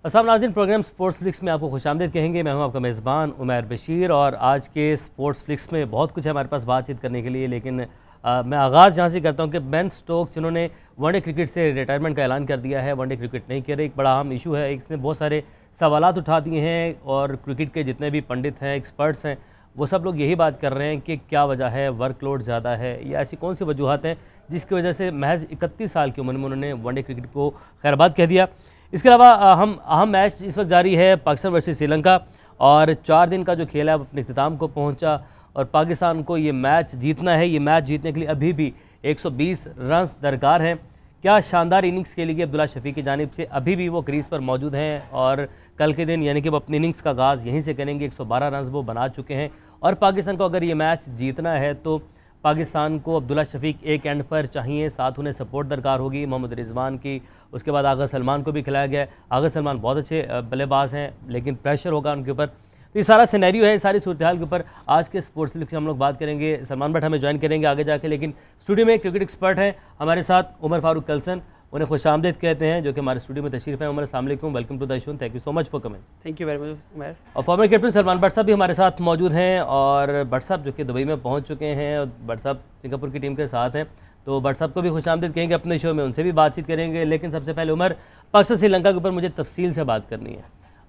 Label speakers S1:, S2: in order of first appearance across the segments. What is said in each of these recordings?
S1: अस्सलाम नाज़रीन, programme sports flix में आपको खुशामदीद कहेंगे। मैं हूं आपका मेज़बान उमर बशीर और आज के स्पोर्ट्स फ्लिक्स में बहुत कुछ है हमारे पास बातचीत करने के लिए, लेकिन मैं आगाज़ यहाँ से करता हूँ कि बेन स्टोक्स जिन्होंने वनडे क्रिकेट से रिटायरमेंट का ऐलान कर दिया है, वनडे क्रिकेट नहीं खेल रहे। एक बड़ा अहम इशू है, इसने बहुत सारे सवालात उठा दिए हैं और क्रिकेट के जितने भी पंडित हैं, एक्सपर्ट्स हैं, वो सब लोग यही बात कर रहे हैं कि क्या वजह है, वर्कलोड ज़्यादा है या ऐसी कौन सी वजूहत हैं जिसकी वजह से महज 31 साल की उम्र में उन्होंने वनडे क्रिकेट को खैरबाद कह दिया। इसके अलावा हम अहम मैच इस वक्त जारी है पाकिस्तान वर्सेस श्रीलंका, और 4 दिन का जो खेल है अब अपने इख्तिताम को पहुंचा और पाकिस्तान को ये मैच जीतना है। ये मैच जीतने के लिए अभी भी 120 रन दरकार हैं। क्या शानदार इनिंग्स खेलेगी अब्दुल्ला शफीक की जानिब से, अभी भी वो क्रीज़ पर मौजूद हैं और कल के दिन यानी कि वो अपनी इनिंग्स का आगाज़ यहीं से करेंगे। 112 रन वो बना चुके हैं और पाकिस्तान को अगर ये मैच जीतना है तो पाकिस्तान को अब्दुल्ला शफीक एक एंड पर चाहिए, साथ उन्हें सपोर्ट दरकार होगी मोहम्मद रिजवान की। उसके बाद आगा सलमान को भी खिलाया गया है। आगा सलमान बहुत अच्छे बल्लेबाज हैं लेकिन प्रेशर होगा उनके ऊपर। तो ये सारा सिनेरियो है, सारी सूरत हाल के ऊपर आज के स्पोर्ट्स लीग से हम लोग बात करेंगे। सलमान भट्ट हमें ज्वाइन करेंगे आगे जाके, लेकिन स्टूडियो में क्रिकेट एक्सपर्ट हैं हमारे साथ उमर फारूक कलसन, उन्हें खुशामदीद कहते हैं, जो कि हमारे स्टूडियो में तशरीफ है। उमर अस्सलाम वालेकुम, welcome to the show, thank you so much for coming.
S2: Thank you very much Umar.
S1: और फॉर्मर कैप्टन सलमान भट्ट साहब भी हमारे साथ मौजूद हैं, और भट्ट साहब जो कि दुबई में पहुंच चुके हैं और भट्ट साहब सिंगापुर की टीम के साथ हैं, तो भट्ट साहब को भी खुशामदीद कहेंगे अपने शो में, उनसे भी बातचीत करेंगे। लेकिन सबसे पहले उमर, पाकिस्तान श्रीलंका के ऊपर मुझे तफसील से बात करनी है।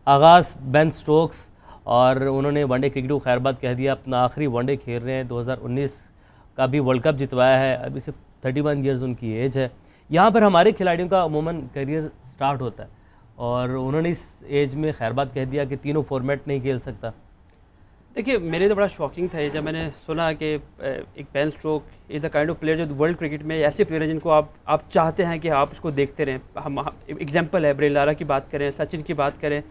S1: आगाज़ बेन स्टोक्स, और उन्होंने वनडे क्रिकेट को खैरबाद कह दिया, अपना आखिरी वनडे खेल रहे हैं। 2019 का भी वर्ल्ड कप जितवाया है, अभी सिर्फ 31 ईयर्स उनकी एज है। यहाँ पर हमारे खिलाड़ियों का अमूमन करियर स्टार्ट होता है और उन्होंने इस एज में खैरबाद कह दिया कि तीनों फॉर्मेट नहीं खेल सकता।
S2: देखिए, मेरे तो बड़ा शॉकिंग था ये जब मैंने सुना कि एक Ben Stoke is the kind of player जो वर्ल्ड क्रिकेट में ऐसे प्लेयर हैं जिनको आप चाहते हैं कि आप उसको देखते रहें। हम एग्जांपल है ब्रेन लारा की बात करें, सचिन की बात करें,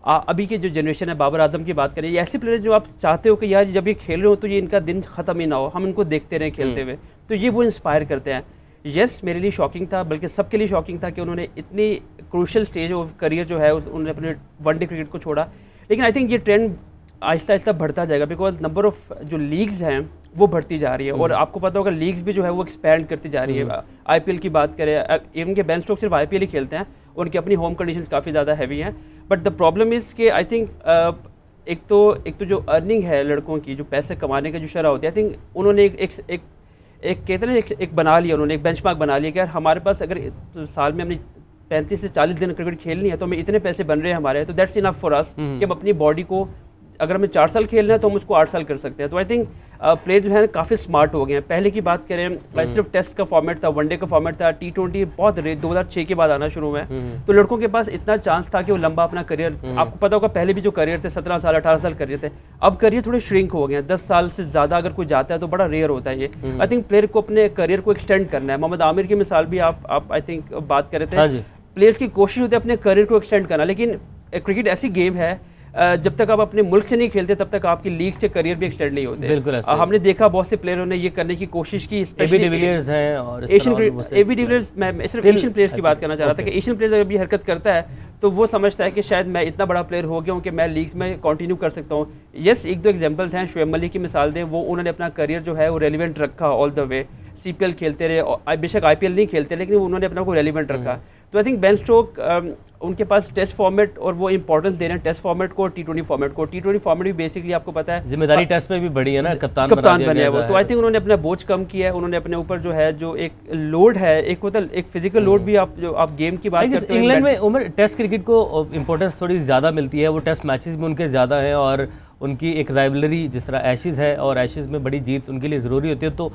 S2: अभी की जो जनरेशन है बाबर आजम की बात करें, ये ऐसे प्लेयर जो आप चाहते हो कि यार जब ये खेल रहे हो तो ये इनका दिन ख़त्म ही ना हो, हम इनको देखते रहें खेलते हुए। तो ये वो इंस्पायर करते हैं। यस, मेरे लिए शॉकिंग था, बल्कि सबके लिए शॉकिंग था कि उन्होंने इतनी क्रूशल स्टेज ऑफ करियर जो है उन्होंने अपने वनडे क्रिकेट को छोड़ा। लेकिन आई थिंक ये ट्रेंड आहिस्ता आहिस्ता बढ़ता जाएगा, बिकॉज नंबर ऑफ जो लीग्स हैं वो बढ़ती जा रही है और आपको पता होगा लीग्स भी जो है वो एक्सपैंड करती जा रही है। आईपीएल की बात करें, इवन के बेन स्टोक्स सिर्फ आईपीएल ही खेलते हैं, उनकी अपनी होम कंडीशंस काफ़ी ज़्यादा हैवी हैं। बट द प्रॉब्लम इज़ कि आई थिंक एक तो जो अर्निंग है लड़कों की, जो पैसे कमाने का जो शरह होती है, आई थिंक उन्होंने एक कहते हैं एक बना लिया, उन्होंने एक बेंचमार्क बना लिया कि यार हमारे पास अगर साल में हमने 35 से 40 दिन क्रिकेट खेलनी है तो हमें इतने पैसे बन रहे हैं हमारे, तो दैट्स इनफ फॉर अस कि हम अपनी बॉडी को, अगर हमें 4 साल खेलना है तो हम उसको 8 साल कर सकते हैं। तो आई थिंक प्लेयर जो है काफ़ी स्मार्ट हो गए हैं। पहले की बात करें, सिर्फ टेस्ट का फॉर्मेट था, वनडे का फॉर्मेट था, T20 बहुत 2006 के बाद आना शुरू हुआ है। तो लड़कों के पास इतना चांस था कि वो लंबा अपना करियर, आपको पता होगा पहले भी जो करियर थे 17 साल 18 साल करियर थे, अब करियर थोड़े श्रिंक हो गए हैं। 10 साल से ज़्यादा अगर कोई जाता है तो बड़ा रेयर होता है ये। आई थिंक प्लेयर को अपने करियर को एक्सटेंड करना है। मोहम्मद आमिर की मिसाल भी आप आई थिंक बात कर रहे थे। प्लेयर्स की कोशिश होती है अपने करियर को एक्सटेंड करना, लेकिन क्रिकेट ऐसी गेम है जब तक आप अपने मुल्क से नहीं खेलते तब तक आपकी लीग से करियर भी एक्सटेंड नहीं होते।
S1: बिल्कुल
S2: हमने देखा बहुत से प्लेयरों ने ये करने की कोशिश की,
S1: एबी डिविलियर्स हैं और
S2: एबी डिविलियर्स, मैं सिर्फ एशियन प्लेयर्स की बात करना चाह रहा था कि एशियन प्लेयर अगर ये हरकत करता है तो वो समझता है कि शायद मैं इतना बड़ा प्लेयर हो गया हूँ कि मैं लीग्स में कंटिन्यू कर सकता हूँ। यस, एक दो एग्जांपल्स हैं, शुएब मलिक की मिसाल दें, वो उन्होंने अपना करियर जो है वो रेलिवेंट रखा ऑल द वे, CPL खेलते रहे, बेशक IPL नहीं खेलते लेकिन उन्होंने अपना को रेलिवेंट रखा। तो आई थिंक बेन स्टोक उनके पास टेस्ट फॉर्मेट और वो इंपॉर्टेंस दे रहे हैं टेस्ट फॉर्मेट को, T20 फॉर्मेट को। T20 फॉर्मेट भी बेसिकली आपको पता है
S1: जिम्मेदारी टेस्ट में भी बड़ी है ना, कप्तान
S2: बने हैं वो। तो आई थिंक उन्होंने अपना बोझ कम किया है, उन्होंने अपने ऊपर जो है जो एक लोड है, एक होता है एक फिजिकल लोड भी, आप गेम की बात करते हैं।
S1: इंग्लैंड में उमर टेस्ट क्रिकेट को इंपॉर्टेंस थोड़ी ज़्यादा मिलती है, वो टेस्ट मैचेस भी उनके ज़्यादा हैं और उनकी एक राइवलरी जिस तरह एशेज़ है और एशेज़ में बड़ी जीत उनके लिए ज़रूरी होती है। तो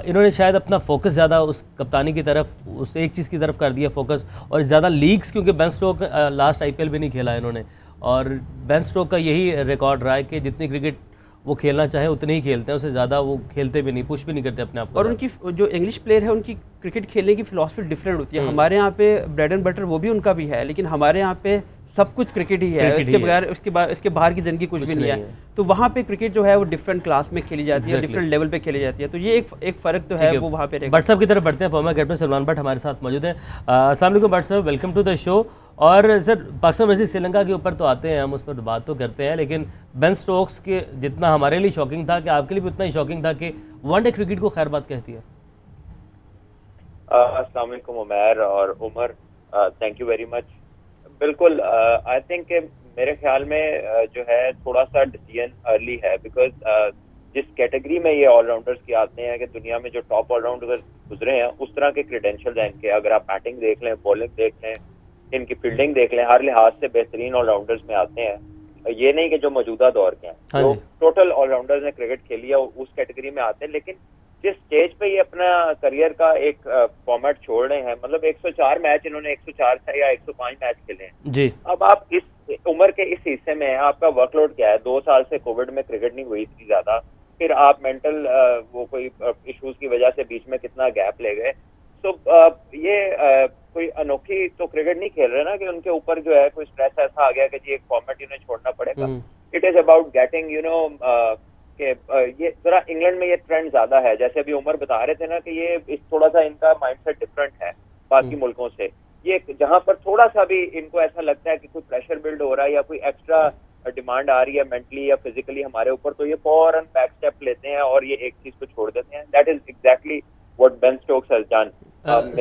S1: इन्होंने शायद अपना फोकस ज़्यादा उस कप्तानी की तरफ, उस एक चीज़ की तरफ कर दिया फोकस, और ज़्यादा लीग्स, क्योंकि बेन स्टोक लास्ट IPL भी नहीं खेला इन्होंने, और बेन स्टोक का यही रिकॉर्ड रहा है कि जितनी क्रिकेट वो खेलना चाहे उतनी ही खेलते हैं, उससे ज़्यादा वो खेलते भी नहीं, पुश भी नहीं करते अपने आप को।
S2: और उनकी जो इंग्लिश प्लेयर है उनकी क्रिकेट खेलने की फिलॉसफी डिफरेंट होती है। हमारे यहाँ पे ब्रेड एंड बटर वो भी उनका भी है, लेकिन हमारे यहाँ पे सब कुछ क्रिकेट ही है, उसके बगैर उसके बाहर की ज़िंदगी कुछ भी नहीं है। तो वहाँ पे क्रिकेट जो है वो डिफरेंट क्लास में खेली जाती है, डिफरेंट लेवल पे खेली जाती है। तो ये एक फ़र्क तो है वो वहाँ पे।
S1: भट्ट साहब की तरफ बढ़ते हैं, फॉर्मर कैप्टन सलमान भट्ट हमारे साथ मौजूद हैं। अस्सलाम वालेकुम भट्ट साहब, वेलकम टू द शो। और सर, पाकिस्तान वर्सेस श्रीलंका के ऊपर तो आते हैं, हम उस पर बात तो करते हैं, लेकिन बेन स्टोक्स के जितना हमारे लिए शॉकिंग था कि आपके लिए भी उतना ही शॉकिंग था कि वनडे क्रिकेट को खैरबाद कहती है।
S3: अस्सलाम वालेकुम उमर और Umar, thank you very much बिल्कुल। आई थिंक मेरे ख्याल में जो है थोड़ा सा डिसीजन अर्ली है, बिकॉज जिस कैटेगरी में ये ऑलराउंडर्स की आते हैं कि दुनिया में जो टॉप ऑलराउंडर गुजरे हैं उस तरह के क्रेडेंशियल्स हैं इनके। अगर आप बैटिंग देख लें, बॉलिंग देख लें, इनकी फील्डिंग देख लें, हर लिहाज से बेहतरीन ऑलराउंडर्स में आते हैं। ये नहीं कि जो मौजूदा दौर के हैं, जो टोटल ऑलराउंडर्स ने क्रिकेट खेली है उस कैटेगरी में आते हैं। लेकिन जिस स्टेज पे ये अपना करियर का एक फॉर्मेट छोड़ रहे हैं, मतलब 104 मैच इन्होंने 104 या 105 मैच खेले हैं जी। अब आप इस उम्र के इस हिस्से में आपका वर्कलोड क्या है? 2 साल से कोविड में क्रिकेट नहीं हुई इतनी ज्यादा, फिर आप मेंटल वो कोई इश्यूज की वजह से बीच में कितना गैप ले गए। तो ये कोई अनोखी तो क्रिकेट नहीं खेल रहे ना कि उनके ऊपर जो है कोई स्ट्रेस ऐसा आ गया कि जी एक फॉर्मेट इन्हें छोड़ना पड़ेगा। इट इज अबाउट गेटिंग कि ये जरा इंग्लैंड में ये ट्रेंड ज्यादा है। जैसे अभी उमर बता रहे थे ना कि ये इस थोड़ा सा इनका माइंडसेट डिफरेंट है बाकी मुल्कों से। ये जहां पर थोड़ा सा भी इनको ऐसा लगता है कि कोई प्रेशर बिल्ड हो रहा है या कोई एक्स्ट्रा डिमांड आ रही है मेंटली या फिजिकली हमारे ऊपर, तो ये फौरन बैक स्टेप लेते हैं और ये एक चीज को छोड़ देते हैं। That is exactly what Ben Stokes has done.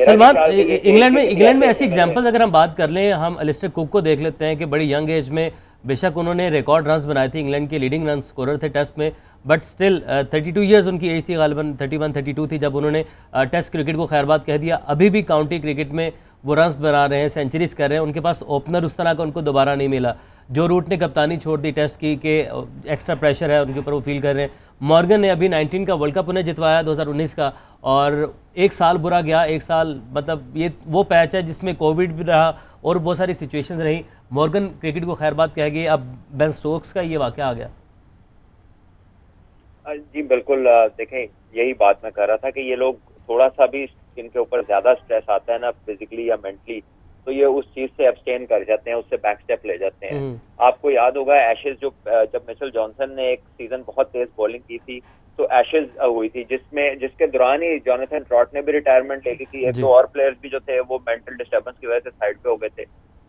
S1: Salman, England में ऐसी एग्जांपल्स अगर हम बात कर लें, हम अलिस्टर कुक को देख लेते हैं कि बड़ी यंग एज में बेशक उन्होंने रिकॉर्ड रन्स बनाए थे, इंग्लैंड के लीडिंग रन स्कोरर थे टेस्ट में, बट स्टिल 32 ईयर्स उनकी एज थी, गालिबन 31-32 थी जब उन्होंने टेस्ट क्रिकेट को खैरबाद कह दिया। अभी भी काउंटी क्रिकेट में वो रन्स बना रहे हैं, सेंचुरीज कर रहे हैं। उनके पास ओपनर उस तरह का उनको दोबारा नहीं मिला। जो रूट ने कप्तानी छोड़ दी टेस्ट की कि एक्स्ट्रा प्रेशर है उनके ऊपर, वो फील कर रहे हैं। मॉर्गन ने अभी 19 का वर्ल्ड कप उन्हें जितवाया 2019 का, और एक साल बुरा गया, एक साल मतलब ये वो पैच है जिसमें कोविड भी रहा और बहुत सारी सिचुएशंस रही। मॉर्गन क्रिकेट को खैरबाद कह गए, अब बेन स्टोक्स का ये वाक़या आ गया।
S3: जी बिल्कुल। देखें, यही बात मैं कर रहा था कि ये लोग थोड़ा सा भी इनके ऊपर ज्यादा स्ट्रेस आता है ना फिजिकली या मेंटली, तो ये उस चीज से एब्सटेन कर जाते हैं, उससे बैक स्टेप ले जाते हैं। आपको याद होगा एशेज जब मिचेल जॉनसन ने एक सीजन बहुत तेज बॉलिंग की थी तो एशेज हुई थी जिसके दौरान ही जोनाथन ट्रॉट ने भी रिटायरमेंट ले ली थी। एक दो और प्लेयर्स भी जो थे वो मेंटल डिस्टर्बेंस की वजह से साइड पे हो गए थे।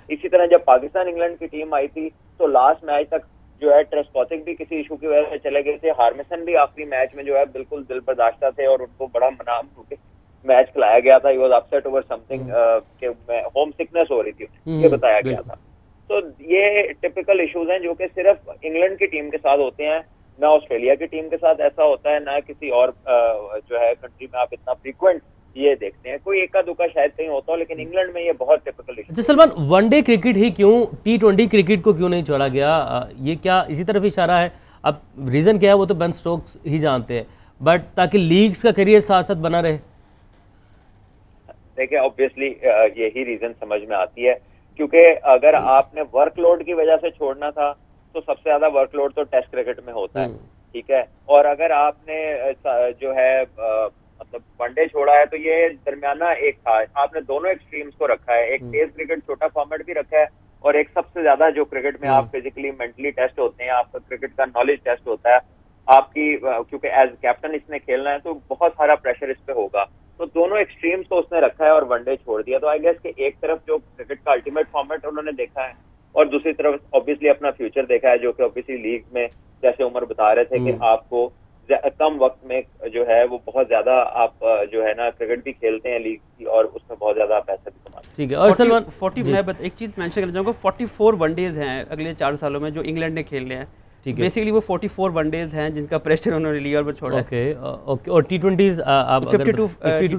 S3: इसी तरह जब पाकिस्तान इंग्लैंड की टीम आई थी तो लास्ट मैच तक जो है ट्रेस्पॉथिक भी किसी इशू की वजह से चले गए थे। हार्मिसन भी आखिरी मैच में जो है बिल्कुल दिल बर्दाश्त थे और उनको बड़ा मना मैच खिलाया गया था। He was upset over something कि होम सिकनेस हो रही थी, ये बताया गया था। तो ये टिपिकल इश्यूज हैं जो कि सिर्फ इंग्लैंड की टीम के साथ होते हैं, ना ऑस्ट्रेलिया की टीम के साथ ऐसा होता है, ना किसी और जो है कंट्री में आप इतना फ्रीक्वेंट ये देखते हैं। कोई एका दुका शायद कहीं होता हो, लेकिन इंग्लैंड में ये बहुत टिपिकल इशू।
S1: अच्छा सलमान, वनडे क्रिकेट ही क्यों, T20 क्रिकेट को क्यों नहीं छोड़ा गया? ये क्या इसी तरफ इशारा है? अब रीजन क्या है वो तो बेन स्टोक्स ही जानते हैं, बट ताकि लीग्स का करियर साथ साथ बना रहे।
S3: देखिए, ऑब्वियसली यही रीजन समझ में आती है, क्योंकि अगर आपने वर्कलोड की वजह से छोड़ना था तो सबसे ज्यादा वर्कलोड तो टेस्ट क्रिकेट में होता है, ठीक है। और अगर आपने जो है मतलब वनडे छोड़ा है तो ये दरमियाना एक था। आपने दोनों एक्सट्रीम्स को रखा है, एक टेस्ट क्रिकेट छोटा फॉर्मेट भी रखा है और एक सबसे ज्यादा जो क्रिकेट में आप फिजिकली मेंटली टेस्ट होते हैं, आपका क्रिकेट का नॉलेज टेस्ट होता है आपकी, क्योंकि एज कैप्टन इसने खेलना है तो बहुत सारा प्रेशर इस पे होगा। तो दोनों एक्सट्रीम्स को उसने रखा है और वनडे छोड़ दिया। तो आई गेस कि एक तरफ जो क्रिकेट का अल्टीमेट फॉर्मेट उन्होंने देखा है और दूसरी तरफ ऑब्वियसली अपना फ्यूचर देखा है, जो कि ऑब्वियसली लीग में जैसे उमर बता रहे थे कि आपको कम वक्त में जो है वो बहुत ज्यादा आप जो है ना क्रिकेट भी खेलते हैं लीग की और उसमें बहुत ज्यादा पैसा भी कमाते हैं।
S1: ठीक है। और सलमान
S2: 40 मैं एक चीज मेंशन करना चाहूँगा, 44 वनडेज हैं अगले 4 सालों में जो इंग्लैंड ने खेलने हैं। बेसिकली वो 44 वनडेज हैं जिनका प्रेशर उन्होंने लिया और छोड़ा।
S1: ओके। और T20s आप 52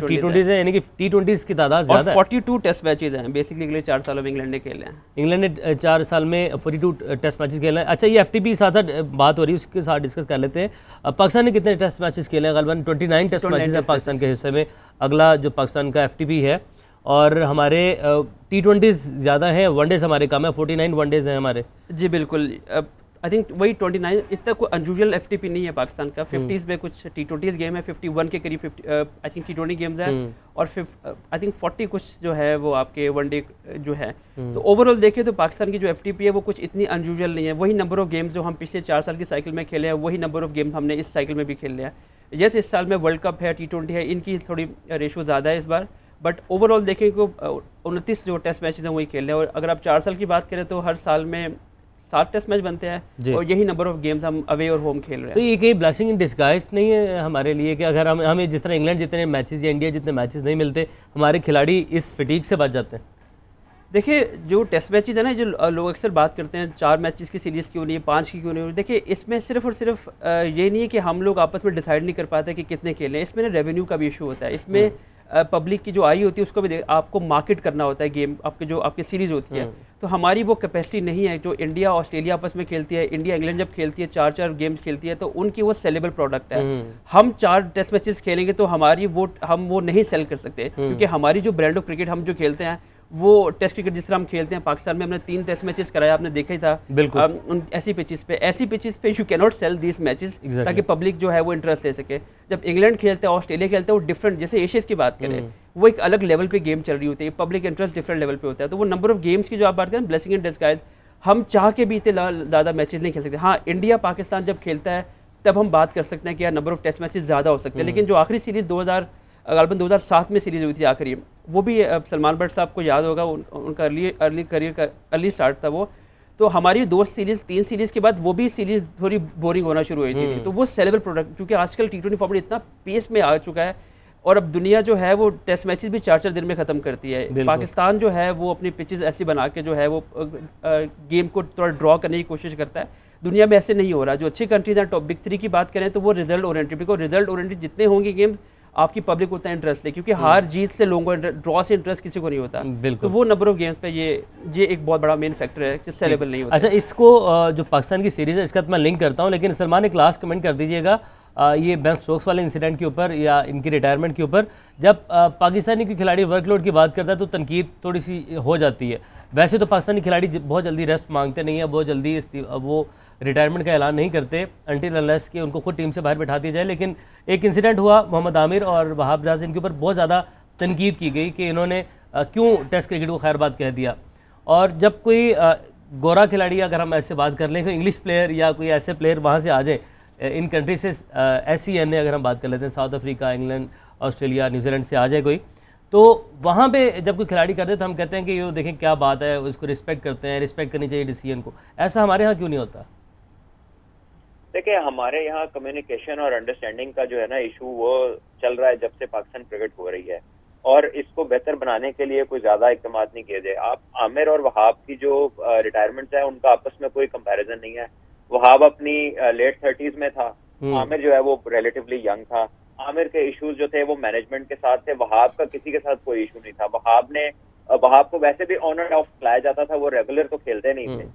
S1: T20s हैं, यानी कि T20s की तादाद ज़्यादा है।
S2: 42 टेस्ट मैचेज हैं बेसिकली अगले 4 सालों में इंग्लैंड ने खेले हैं।
S1: इंग्लैंड ने 4 साल में 42 टेस्ट मैचेस खेले हैं। अच्छा, ये FTP साथ साथ बात हो रही है, उसके साथ डिस्कस कर लेते हैं। पाकिस्तान ने कितने टेस्ट मैचेस खेले हैं? गलबन 29 टेस्ट मैचेस हैं पाकिस्तान के हिस्से में। अगला जो पाकिस्तान का FTP है, और हमारे T20s ज़्यादा हैं, वनडेज हमारे कम है, 49 वनडेज हैं हमारे।
S2: जी बिल्कुल। आई थिंक वही 29, इतना कोई अनयूजुअल FTP नहीं है पाकिस्तान का। 50s में कुछ T20s गेम है, 51 के करीब आई थिंक T20 गेम्स हैं, और आई थिंक 40 कुछ जो है वो आपके वनडे जो है। तो ओवरऑल देखें तो पाकिस्तान की जो FTP है वो कुछ इतनी अनयूजुअल नहीं है। वही नंबर ऑफ गेम्स जो हम पिछले 4 साल की साइकिल में खेले हैं, वही नंबर ऑफ गेम्स हमने इस साइकिल में भी खेले हैं। जैसे इस साल में वर्ल्ड कप है, T20 है, इनकी थोड़ी रेशो ज़्यादा है इस बार, बट ओवरऑल देखें तो 29 जो टेस्ट मैचेज हैं वही खेल रहे हैं। और अगर आप 4 साल की बात करें तो हर साल में 7 टेस्ट मैच बनते हैं और यही नंबर ऑफ गेम्स हम अवे और होम खेल रहे हैं।
S1: तो ये कहीं ब्लेसिंग इन डिस्गाइज नहीं है हमारे लिए कि अगर हमें जिस तरह इंग्लैंड जितने मैचेस या इंडिया जितने मैचेस नहीं मिलते, हमारे खिलाड़ी इस फिटीक से बच जाते हैं?
S2: देखिए जो टेस्ट मैचेस है ना, जो लोग अक्सर बात करते हैं 4 मैचेस की सीरीज़ क्यों नहीं है, 5 की क्यों नहीं है, देखिए इसमें सिर्फ और सिर्फ ये नहीं है कि हम लोग आपस में डिसाइड नहीं कर पाते कि कितने खेलें, इसमें ना रेवेन्यू का भी इशू होता है, इसमें पब्लिक की जो आई होती है उसको भी आपको मार्केट करना होता है गेम, आपके जो आपकी सीरीज़ होती है, तो हमारी वो कैपेसिटी नहीं है। जो इंडिया ऑस्ट्रेलिया आपस में खेलती है, इंडिया इंग्लैंड जब खेलती है 4-4 गेम्स खेलती है, तो उनकी वो सेलेबल प्रोडक्ट है। हम 4 टेस्ट मैचेस खेलेंगे तो हमारी हम वो नहीं सेल कर सकते, क्योंकि हमारी जो ब्रांड ऑफ क्रिकेट हम जो खेलते हैं वो टेस्ट क्रिकेट जिस तरह हम खेलते हैं। पाकिस्तान में हमने 3 टेस्ट मैचेस कराया, आपने देखा ही था। बिल्कुल ऐसी पिचेस पे you can not sell this matches, ताकि पब्लिक जो है वो इंटरेस्ट ले सके। जब इंग्लैंड खेलता है, ऑस्ट्रेलिया खेलता है, वो डिफरेंट, जैसे एशियस की बात करें, वो एक अलग लेवल पे गेम चल रही होती है, पब्लिक इंटरेस्ट डिफरेंट लेवल पे होता है। तो वो नंबर ऑफ गेम्स की जो आप बात करें, ब्लेसिंग इन डिस्गाइज, हम चाह के भी इतने ज़्यादा मैचेस नहीं खेल सकते। हाँ, इंडिया पाकिस्तान जब खेलता है तब हम बात कर सकते हैं कि यार नंबर ऑफ टेस्ट मैचेस ज़्यादा हो सकते हैं, लेकिन जो आखिरी सीरीज़ 2007 में सीरीज़ हुई थी आखिरी, वो भी सलमान बट साहब को याद होगा, उनका अर्ली करियर का अर्ली स्टार्ट था वो। तो हमारी 3 सीरीज़ के बाद वो भी सीरीज़ थोड़ी बोरिंग होना शुरू हुई थी। तो वो सेलेबल प्रोडक्ट, क्योंकि आजकल T20 फॉर्मेट इतना पेस में आ चुका है, और अब दुनिया जो है वो टेस्ट मैचेस भी 4-4 दिन में ख़त्म करती है। पाकिस्तान जो है वो अपनी पिचेस ऐसी बना के जो है वो गेम को थोड़ा ड्रॉ करने की कोशिश करता है। दुनिया में ऐसे नहीं हो रहा। जो अच्छी कंट्रीज हैं, टॉप बिग 3 की बात करें तो वो result oriented, because result oriented जितने होंगे गेम्स, आपकी पब्लिक उतना इंटरेस्ट है, क्योंकि हार जीत से लोगों को, ड्रॉ से इंटरेस्ट किसी को नहीं होता। तो वो नंबर ऑफ गेम्स पे ये एक बहुत बड़ा मेन फैक्टर है जो सेलेबल नहीं होता।
S1: अच्छा, इसको जो पाकिस्तान की सीरीज़ है इसका तो मैं लिंक करता हूँ, लेकिन सलमान एक लास्ट कमेंट कर दीजिएगा ये बेन स्टोक्स वाले इंसिडेंट के ऊपर या इनकी रिटायरमेंट के ऊपर। जब पाकिस्तानी कोई खिलाड़ी वर्कलोड की बात करता है तो तनकीद थोड़ी सी हो जाती है। वैसे तो पाकिस्तानी खिलाड़ी बहुत जल्दी रेस्ट मांगते नहीं है, बहुत जल्दी वो रिटायरमेंट का ऐलान नहीं करते अनटिल अनलेस कि उनको खुद टीम से बाहर बैठा दिया जाए। लेकिन एक इंसिडेंट हुआ, मोहम्मद आमिर और वहाब रियाज, इनके ऊपर बहुत ज़्यादा तनकीद की गई कि इन्होंने क्यों टेस्ट क्रिकेट को खैरबाद कह दिया। और जब कोई गोरा खिलाड़ी, अगर हम ऐसे बात कर लें, कोई इंग्लिश प्लेयर या कोई ऐसे प्लेयर वहाँ से आ जाए इन कंट्री से, SEN अगर हम बात कर लेते हैं, south Africa, England, Australia, New Zealand से आ जाए कोई, तो वहाँ पे जब कोई खिलाड़ी करते तो हम कहते हैं कि ये देखें क्या बात है, उसको रिस्पेक्ट करते हैं, रिस्पेक्ट करनी चाहिए डिसीजन को। ऐसा हमारे यहाँ क्यों नहीं होता?
S3: देखिए, हमारे यहाँ कम्युनिकेशन और अंडरस्टैंडिंग का जो है ना इशू, वो चल रहा है जब से पाकिस्तान क्रिकेट हो रही है, और इसको बेहतर बनाने के लिए कोई ज्यादा इकदाम नहीं किए जाए। आप आमिर और वहाब की जो रिटायरमेंट है उनका आपस में कोई कंपैरिजन नहीं है। वहाब अपनी लेट 30s में था, आमिर जो है वो रिलेटिवली यंग था। आमिर के इश्यूज जो थे वो मैनेजमेंट के साथ थे, वहाब का किसी के साथ कोई इशू नहीं था। वहाब को वैसे भी ऑन एंड ऑफ खिलाया जाता था, वो रेगुलर तो खेलते नहीं थे।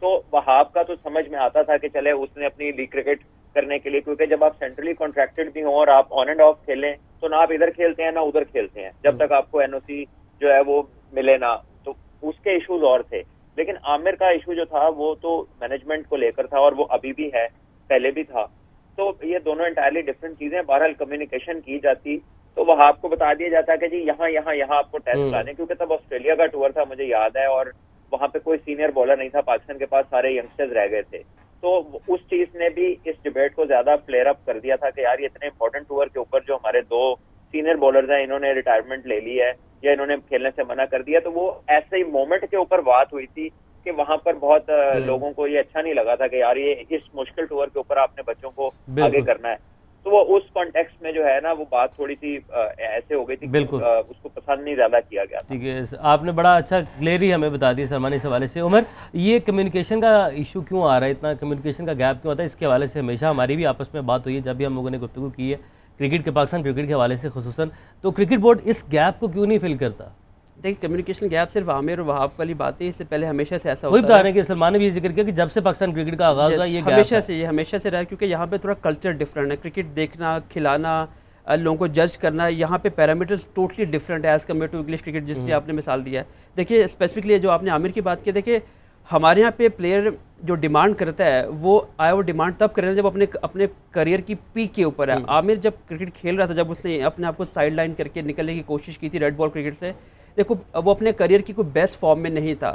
S3: तो वहाब का तो समझ में आता था कि चले उसने अपनी लीग क्रिकेट करने के लिए, क्योंकि जब आप सेंट्रली कॉन्ट्रैक्टेड भी हों और आप ऑन एंड ऑफ खेलें तो ना आप इधर खेलते हैं ना उधर खेलते हैं, जब तक आपको NOC जो है वो मिले ना। तो उसके इश्यूज और थे। लेकिन आमिर का इशू जो था वो तो मैनेजमेंट को लेकर था, और वो अभी भी है, पहले भी था। तो ये दोनों इंटायरली डिफरेंट चीजें। बहरहाल कम्युनिकेशन की जाती तो वह आपको बता दिया जाता कि जी यहाँ यहाँ यहाँ आपको टेस्ट लाने, क्योंकि तब ऑस्ट्रेलिया का टूर था, मुझे याद है, और वहां पे कोई सीनियर बॉलर नहीं था, पाकिस्तान के पास सारे यंगस्टर्स रह गए थे। तो उस चीज ने भी इस डिबेट को ज्यादा फ्लेयर अप कर दिया था कि यार ये इतने इंपॉर्टेंट टूर के ऊपर जो हमारे 2 सीनियर बॉलर्स हैं, इन्होंने रिटायरमेंट ले ली है या इन्होंने खेलने से मना कर दिया। तो वो ऐसे ही मोमेंट के ऊपर बात हुई थी कि वहां पर बहुत लोगों को ये अच्छा नहीं लगा था कि यार ये इस मुश्किल टूर के ऊपर आपने बच्चों को आगे करना है। तो वो उस कॉन्टेक्स्ट में जो है ना वो बात थोड़ी सी ऐसे हो गई थी, बिल्कुल उसको पसंद नहीं ज्यादा किया गया।
S1: ठीक है, आपने बड़ा अच्छा क्लियरली हमें बता दिया सलमान इस हवाले से। उमर, ये कम्युनिकेशन का इशू क्यों आ रहा है, इतना कम्युनिकेशन का गैप क्यों आता है? इसके हवाले से हमेशा हमारी भी आपस में बात हुई है, जब भी हम लोगों ने गुफ्तगू की है क्रिकेट के, पाकिस्तान क्रिकेट के हवाले से खुसूसन, तो क्रिकेट बोर्ड इस गैप को क्यों नहीं फिल करता?
S2: देखिए, कम्युनिकेशन गैप सिर्फ आमिर और वहाब वाली बात है, इससे पहले हमेशा से ऐसा
S1: वही बता रहे हैं कि सलमान ने भी जिक्र किया कि जब से पाकिस्तान क्रिकेट का आगाज़ हुआ ये
S2: हमेशा से रहा है, क्योंकि यहाँ पे थोड़ा कल्चर डिफरेंट है। क्रिकेट देखना, खिलाना, लोगों को जज करना, यहाँ पे पैरामीटर्स टोटली डिफरेंट है as compare to English cricket, जिसकी आपने मिसाल दिया है। देखिए, स्पेसिफिकली जो आपने आमिर की बात की, देखिए हमारे यहाँ पे प्लेयर जो डिमांड करता है वो डिमांड तब कर रहे हैं जब अपने करियर की पीक के ऊपर है। आमिर जब क्रिकेट खेल रहा था, जब उसने अपने आप को साइड लाइन करके निकलने की कोशिश की थी रेड बॉल क्रिकेट से, देखो वो अपने करियर की कोई बेस्ट फॉर्म में नहीं था।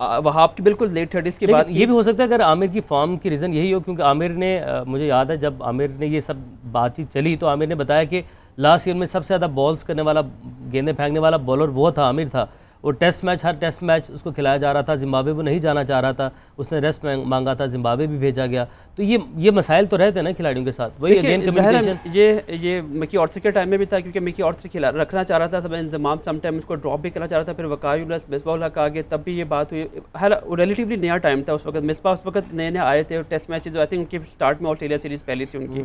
S2: वहाब की बिल्कुल लेट 30s की बात। ये
S1: भी हो सकता है अगर आमिर की फॉर्म की रीज़न यही हो, क्योंकि आमिर ने मुझे याद है जब आमिर ने ये सब बातचीत चली तो आमिर ने बताया कि लास्ट ईयर में सबसे ज़्यादा बॉल्स करने वाला, गेंदें फेंकने वाला बॉलर वो था, आमिर था। वो टेस्ट मैच, हर टेस्ट मैच उसको खिलाया जा रहा था, जिम्बाब्वे वो नहीं जाना चाह रहा था, उसने रेस्ट मांगा था, जिम्बाब्वे भी भेजा गया। तो ये मसाइल तो रहते हैं ना खिलाड़ियों के साथ, वही अगेन कम्युनिकेशन।
S2: ये मिकी आर्थर के टाइम में भी था, क्योंकि मिकी आर्थर रखना चाह रहा था, सब इंतजाम समटाइम उसको ड्रॉप भी करना चाह रहा था, फिर वकार यूनुस, मिसबाह उल हक आ गए, तब भी ये बात हुई। हर रिलेटिवली नया टाइम था उस वक्त, मिसबाह उस वक्त नए नए आए थे, और टेस्ट मैचेज आई थिंक उनकी स्टार्ट में ऑस्ट्रेलिया सीरीज़ पहली थी उनकी,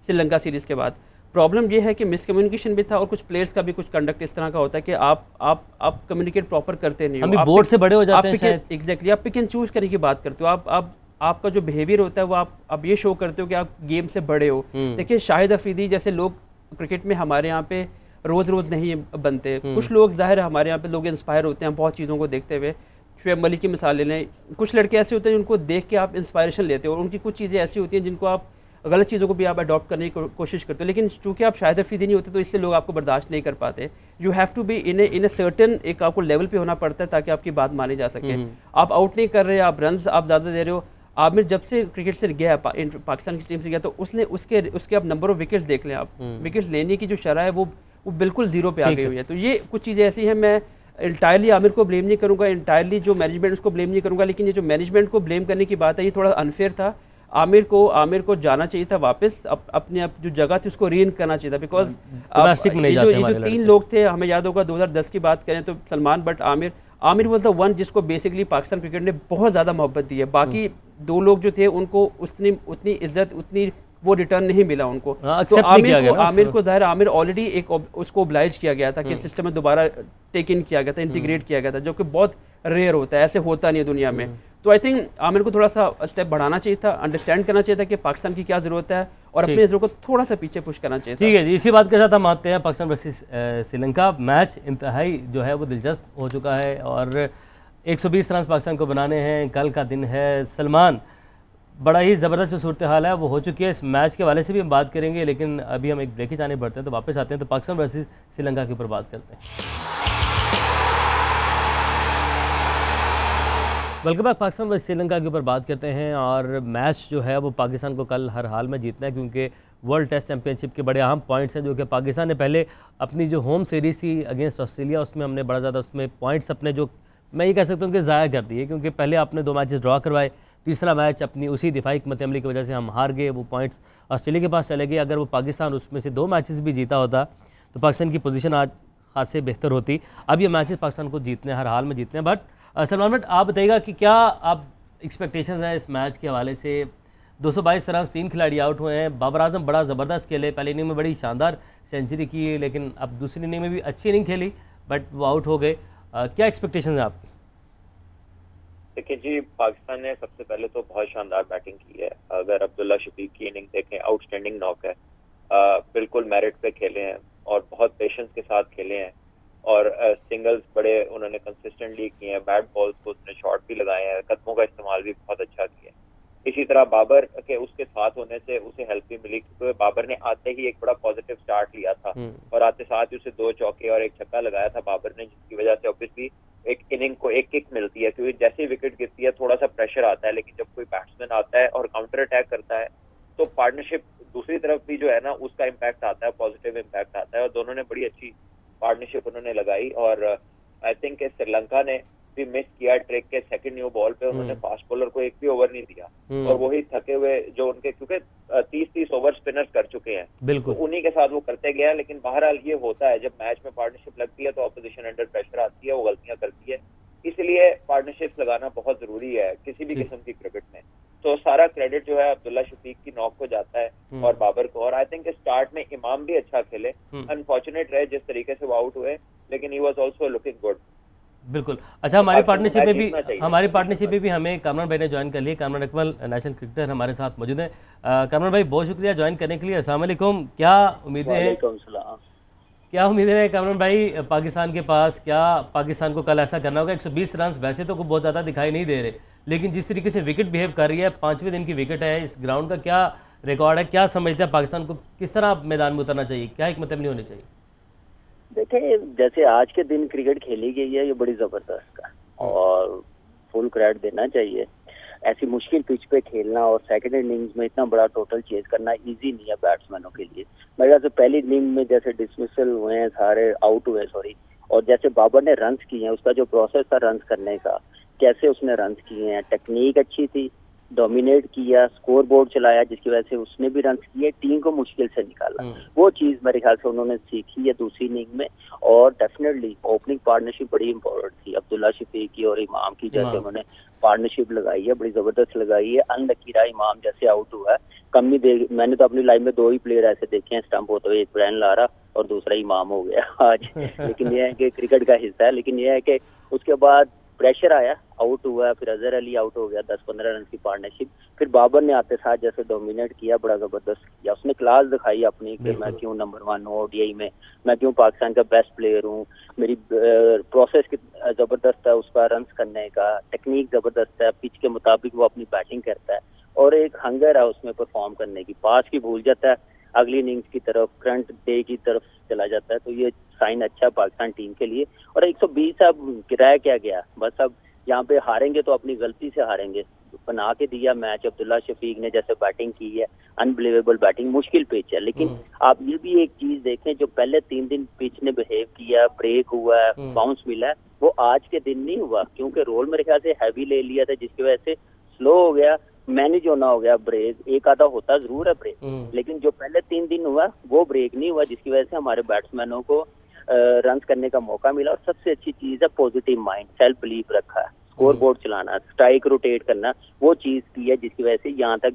S2: श्रीलंका सीरीज़ के बाद। प्रॉब्लम ये है कि मिसकम्युनिकेशन भी था, और कुछ प्लेयर्स का भी कुछ कंडक्ट इस तरह का होता है कि आप कम्युनिकेट प्रॉपर करते नहीं हो,
S1: हम बोर्ड से बड़े हो जाते हैं शायद।
S2: एग्जैक्टली, आप पिक एंड चूज करने की बात करते हो, आपका जो बिहेवियर होता है वो आप ये शो करते हो कि आप गेम से बड़े हो। देखिए शाहिद अफरीदी जैसे लोग क्रिकेट में हमारे यहाँ पे रोज़ नहीं बनते, कुछ लोग ज़ाहिर है हमारे यहाँ पे लोग इंस्पायर होते हैं बहुत चीज़ों को देखते हुए। शुएब मलिक की मिसाल ले लें, कुछ लड़के ऐसे होते हैं जिनको देख के आप इंस्पायरेशन लेते हो, और उनकी कुछ चीज़ें ऐसी होती हैं जिनको आप गलत चीज़ों को भी आप अडॉप्ट करने की कोशिश करते हो, लेकिन चूंकि आप शाहिद अफरीदी नहीं होते तो इसलिए लोग आपको बर्दाश्त नहीं कर पाते। You have to be in a certain, एक आपको लेवल पे होना पड़ता है ताकि आपकी बात मानी जा सके। आप आउट नहीं कर रहे, आप रन्स आप ज़्यादा दे रहे हो। आमिर जब से क्रिकेट से गया पाकिस्तान की टीम से गया, तो उसने उसके आप नंबर ऑफ विकेट्स देख लें, आप विकेट्स लेने की जो शरह है वो बिल्कुल जीरो पे आ गई हुई है। तो ये कुछ चीज़ें ऐसी हैं, मैं इंटायरली आमिर को ब्लेम नहीं करूँगा, इंटायरली जो मैनेजमेंट उसको ब्लेम नहीं करूँगा, लेकिन ये जो मैनेजमेंट को ब्लेम करने की बात है ये थोड़ा अनफेयर था। आमिर को जाना चाहिए था वापस, अपने जो जगह थी उसको रीन करना चाहिए था, बिकॉज ये जो 3 लोग थे, हमें याद होगा 2010 की बात करें तो Salman but Aamir was the one जिसको बेसिकली पाकिस्तान क्रिकेट ने बहुत ज़्यादा मोहब्बत दी है। बाकी 2 लोग जो थे उनको उतनी इज्जत, उतनी वो रिटर्न नहीं मिला उनको। तो आमिर को ज़ाहिर आमिर ऑलरेडी एक उसको ओब्लाइज किया गया था कि सिस्टम में दोबारा टेक इन किया गया था, इंटीग्रेट किया गया था, जो कि बहुत रेयर होता है, ऐसे होता नहीं है दुनिया में। तो आई थिंक आमिर को थोड़ा सा स्टेप बढ़ाना चाहिए था, अंडरस्टैंड करना चाहिए था कि पाकिस्तान की क्या ज़रूरत है, और अपने नज़रों को थोड़ा सा पीछे पुश करना चाहिए था।
S1: ठीक है जी, इसी बात के साथ हम आते हैं पाकिस्तान वर्सेस श्रीलंका। मैच इंतहाई जो है वो दिलचस्प हो चुका है, और 120 रन पाकिस्तान को बनाने हैं, कल का दिन है। सलमान, बड़ा ही ज़बरदस्त जो सूरत हाल है वो हो चुकी है, इस मैच के वाले से भी हम बात करेंगे, लेकिन अभी हम एक ब्रेक ही जाने पड़ते हैं, तो वापस आते हैं तो पाकिस्तान वर्सेस श्रीलंका के ऊपर बात करते हैं। Welcome back, Pakistan versus Sri Lanka के ऊपर बात करते हैं। और मैच जो है वो पाकिस्तान को कल हर हाल में जीतना है, क्योंकि वर्ल्ड टेस्ट चैंपियनशिप के बड़े अहम पॉइंट्स हैं, जो कि पाकिस्तान ने पहले अपनी जो होम सीरीज़ थी अगेंस्ट ऑस्ट्रेलिया, उसमें हमने बड़ा ज़्यादा उसमें पॉइंट्स अपने, जो मैं ये कह सकता हूँ कि ज़ाया कर दिए, क्योंकि पहले आपने 2 मैचेस ड्रॉ करवाए, तीसरा मैच अपनी उसी दिफाई हिकमत अमली की वजह से हम हार गए, वो पॉइंट्स ऑस्ट्रेलिया के पास चले गए। अगर वो पाकिस्तान उसमें से 2 मैचेस भी जीता होता तो पाकिस्तान की पोजीशन आज खासे बेहतर होती। अब ये मैचेस पाकिस्तान को जीतने, हर हाल में जीतने हैं। बट सलमान भट्ट, आप बताइएगा कि क्या आप एक्सपेक्टेशंस हैं इस मैच के हवाले से? 222 रन, 3 खिलाड़ी आउट हुए हैं। बाबर आजम बड़ा ज़बरदस्त खेले, पहली इनिंग में बड़ी शानदार सेंचुरी की, लेकिन अब दूसरी इनिंग में भी अच्छी इनिंग खेली, बट वो आउट हो गए। क्या एक्सपेक्टेशंस हैं आपकी?
S3: देखिए जी, पाकिस्तान ने सबसे पहले तो बहुत शानदार बैटिंग की है। अगर अब्दुल्ला शफीक की इनिंग देखें, आउटस्टैंडिंग नॉक है, बिल्कुल मेरिट पे खेले हैं और बहुत पेशेंस के साथ खेले हैं, और सिंगल्स बड़े उन्होंने कंसिस्टेंटली किए हैं, बैट बॉल्स को उसने शॉट भी लगाए हैं, कदमों का इस्तेमाल भी बहुत अच्छा किया है। इसी तरह बाबर के उसके साथ होने से उसे हेल्प भी मिली, क्योंकि बाबर ने आते ही एक बड़ा पॉजिटिव स्टार्ट लिया था, और आते साथ ही उसे 2 चौके और 1 छक्का लगाया था बाबर ने, जिसकी वजह से ऑब्वियसली एक इनिंग को एक किक मिलती है, क्योंकि जैसे ही विकेट गिरती है थोड़ा सा प्रेशर आता है, लेकिन जब कोई बैट्समैन आता है और काउंटर अटैक करता है तो पार्टनरशिप दूसरी तरफ भी जो है ना उसका इम्पैक्ट आता है, पॉजिटिव इम्पैक्ट आता है, और दोनों ने बड़ी अच्छी पार्टनरशिप उन्होंने लगाई। और आई थिंक श्रीलंका ने भी मिस किया ट्रिक के सेकंड न्यू बॉल पे, उन्होंने फास्ट बॉलर को एक भी ओवर नहीं दिया, और वही थके हुए जो उनके, क्योंकि 30-30 ओवर स्पिनर्स कर चुके हैं, बिल्कुल तो उन्हीं के साथ वो करते गया। लेकिन बहरहाल ये होता है, जब मैच में पार्टनरशिप लगती है तो ऑपोजिशन अंडर प्रेशर आती है, वो गलतियां करती है, इसलिए पार्टनरशिप लगाना बहुत जरूरी है किसी भी किस्म की क्रिकेट में। तो सारा क्रेडिट जो है अब्दुल्ला शफीक की नॉक को जाता है और बाबर को, और आई थिंक स्टार्ट में इमाम भी अच्छा खेले, अनफॉर्चुनेट रहे जिस तरीके से वो आउट हुए, लेकिन he was also looking good.
S1: बिल्कुल। अच्छा, हमारी पार्टनरशिप में भी हमें कामरान भाई ने ज्वाइन कर लिया। कामरान अकमल नेशनल क्रिकेटर हमारे साथ मौजूद है। कामरान भाई, बहुत शुक्रिया ज्वाइन करने के लिए। अस्सलाम वालेकुम। क्या उम्मीदें हैं कामरान भाई पाकिस्तान के पास? क्या पाकिस्तान को कल ऐसा करना होगा? 120 रन वैसे तो बहुत ज़्यादा दिखाई नहीं दे रहे, लेकिन जिस तरीके से विकेट बिहेव कर रही है, 5वें दिन की विकेट है, इस ग्राउंड का क्या रिकॉर्ड है? क्या समझते हैं पाकिस्तान को किस तरह मैदान में उतरना चाहिए? क्या हिकमत अमली होनी चाहिए?
S4: देखिए, जैसे आज के दिन क्रिकेट खेली गई है ये बड़ी ज़बरदस्त है, और फुल क्रेडिट देना चाहिए। ऐसी मुश्किल पिच पे खेलना और सेकंड इनिंग्स में इतना बड़ा टोटल चेज करना इजी नहीं है बैट्समैनों के लिए। मेरे ख्याल से पहली इनिंग में जैसे डिसमिसल हुए हैं, सारे आउट हुए, और जैसे बाबर ने रन्स किए हैं, उसका जो प्रोसेस था रन्स करने का, कैसे उसने रन्स किए हैं, टेक्निक अच्छी थी, डोमिनेट किया, स्कोर बोर्ड चलाया, जिसकी वजह से उसने भी रन किए, टीम को मुश्किल से निकाला। वो चीज़ मेरे ख्याल से उन्होंने सीखी है दूसरी इनिंग में। और डेफिनेटली ओपनिंग पार्टनरशिप बड़ी इंपॉर्टेंट थी, अब्दुल्ला शफीक की और इमाम की जैसे उन्होंने पार्टनरशिप लगाई है, बड़ी ज़बरदस्त लगाई है। अनलकी रहा इमाम जैसे आउट हुआ है, कम ही देर, मैंने तो अपनी लाइफ में 2 ही प्लेयर ऐसे देखे हैं स्टंप होते हुए, एक ब्रायन लारा और दूसरा इमाम हो गया आज। लेकिन यह है कि क्रिकेट का हिस्सा है। लेकिन यह है कि उसके बाद प्रेशर आया, आउट हुआ, फिर अजहर अली आउट हो गया, 10-15 रन की पार्टनरशिप, फिर बाबर ने आते साथ जैसे डोमिनेट किया, बड़ा जबरदस्त किया, उसने क्लास दिखाई अपनी कि मैं क्यों नंबर 1 हूँ ओडीआई में, मैं क्यों पाकिस्तान का बेस्ट प्लेयर हूँ, मेरी प्रोसेस जबरदस्त है उसका, रन करने का टेक्निक जबरदस्त है, पिच के मुताबिक वो अपनी बैटिंग करता है और एक हंगर है उसमें परफॉर्म करने की, पास की भूल जाता है, अगली इनिंग्स की तरफ, करंट डे की तरफ चला जाता है। तो ये साइन अच्छा है पाकिस्तान टीम के लिए। और 120 अब गिराया क्या गया, बस अब यहाँ पे हारेंगे तो अपनी गलती से हारेंगे, बना के दिया मैच। अब्दुल्ला शफीक ने जैसे बैटिंग की है, अनबिलीवेबल बैटिंग, मुश्किल पिच है, लेकिन आप ये भी एक चीज देखें, जो पहले 3 दिन पिच ने बिहेव किया, ब्रेक हुआ है, बाउंस मिला है, वो आज के दिन नहीं हुआ, क्योंकि रोल मेरे ख्याल से हैवी ले लिया था, जिसकी वजह से स्लो हो गया, मैनेज होना हो गया। ब्रेक एक आधा होता जरूर है ब्रेक, लेकिन जो पहले 3 दिन हुआ वो ब्रेक नहीं हुआ, जिसकी वजह से हमारे बैट्समैनों को रन करने का मौका मिला। और सबसे अच्छी चीज है पॉजिटिव माइंड, सेल्फ बिलीव रखा है, स्कोर बोर्ड चलाना, स्ट्राइक रोटेट करना, वो चीज की है जिसकी वजह से यहाँ तक